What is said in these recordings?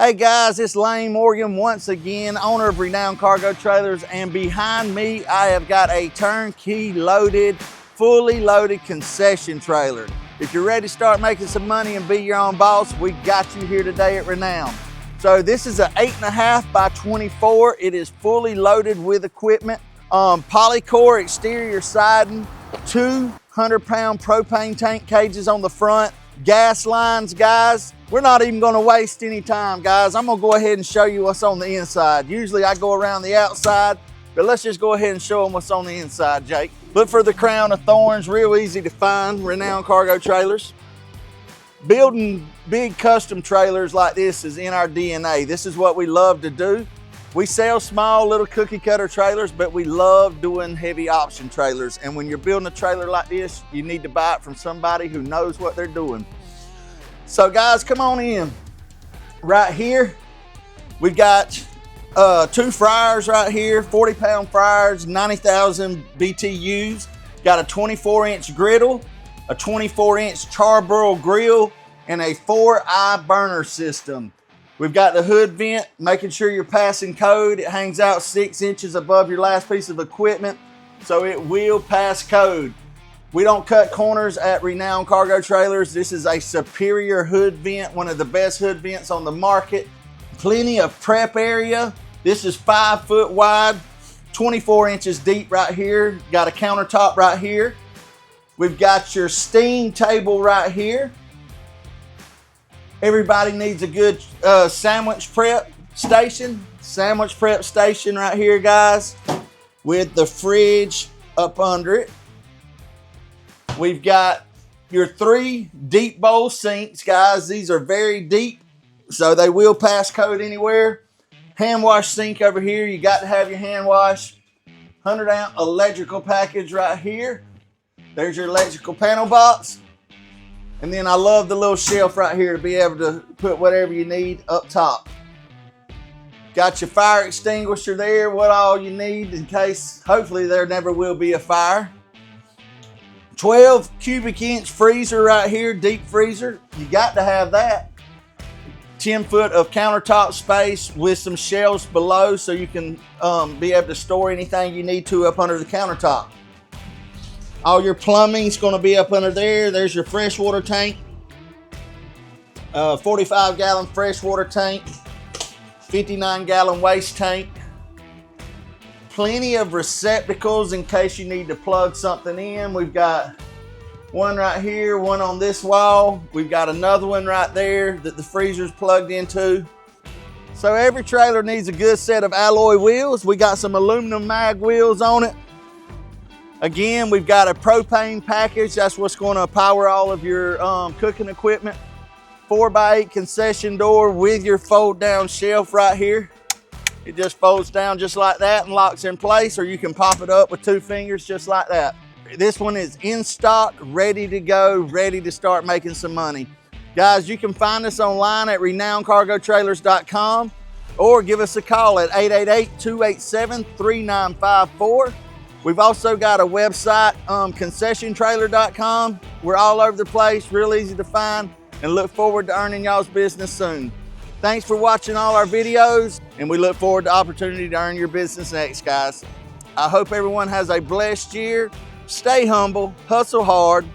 Hey guys, it's Lane Morgan once again, owner of Renown Cargo Trailers, and behind me I have got a turnkey loaded, fully loaded concession trailer. If you're ready to start making some money and be your own boss, we got you here today at Renown. So this is an 8.5 by 24. It is fully loaded with equipment. Polycore exterior siding, 200-pound propane tank cages on the front, gas lines, guys. We're not even gonna waste any time, guys. I'm gonna go ahead and show you what's on the inside. Usually I go around the outside, but let's just go ahead and show them what's on the inside, Jake. Look for the crown of thorns, real easy to find, Renown Cargo Trailers. Building big custom trailers like this is in our DNA. This is what we love to do. We sell small little cookie cutter trailers, but we love doing heavy option trailers. And when you're building a trailer like this, you need to buy it from somebody who knows what they're doing. So guys, come on in. Right here, we've got 2 fryers right here, 40-pound fryers, 90,000 BTUs. Got a 24-inch griddle, a 24-inch Char grill, and a 4-eye burner system. We've got the hood vent, making sure you're passing code. It hangs out 6 inches above your last piece of equipment, so it will pass code. We don't cut corners at Renown Cargo Trailers. This is a superior hood vent, one of the best hood vents on the market. Plenty of prep area. This is 5 foot wide, 24 inches deep right here. Got a countertop right here. We've got your steam table right here. Everybody needs a good sandwich prep station. Sandwich prep station right here, guys, with the fridge up under it. We've got your 3 deep bowl sinks, guys. These are very deep, so they will pass code anywhere. Hand wash sink over here. You got to have your hand wash. 100-ounce electrical package right here. There's your electrical panel box. And then I love the little shelf right here to be able to put whatever you need up top. Got your fire extinguisher there, what all you need in case, hopefully there never will be a fire. 12 cubic inch freezer right here, deep freezer. You got to have that. 10 foot of countertop space with some shelves below so you can be able to store anything you need to up under the countertop. All your plumbing's gonna be up under there. There's your freshwater tank. 45-gallon freshwater tank. 59-gallon waste tank. Plenty of receptacles in case you need to plug something in. We've got one right here, one on this wall. We've got another one right there that the freezer's plugged into. So every trailer needs a good set of alloy wheels. We got some aluminum mag wheels on it. Again, we've got a propane package. That's what's going to power all of your cooking equipment. 4x8 concession door with your fold down shelf right here. It just folds down just like that and locks in place, or you can pop it up with 2 fingers just like that. This one is in stock, ready to go, ready to start making some money. Guys, you can find us online at renowncargotrailers.com or give us a call at 888-287-3954. We've also got a website, concessiontrailer.com. We're all over the place, real easy to find, and look forward to earning y'all's business soon. Thanks for watching all our videos, and we look forward to the opportunity to earn your business next, guys. I hope everyone has a blessed year. Stay humble, hustle hard.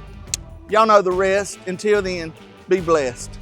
Y'all know the rest. Until then, be blessed.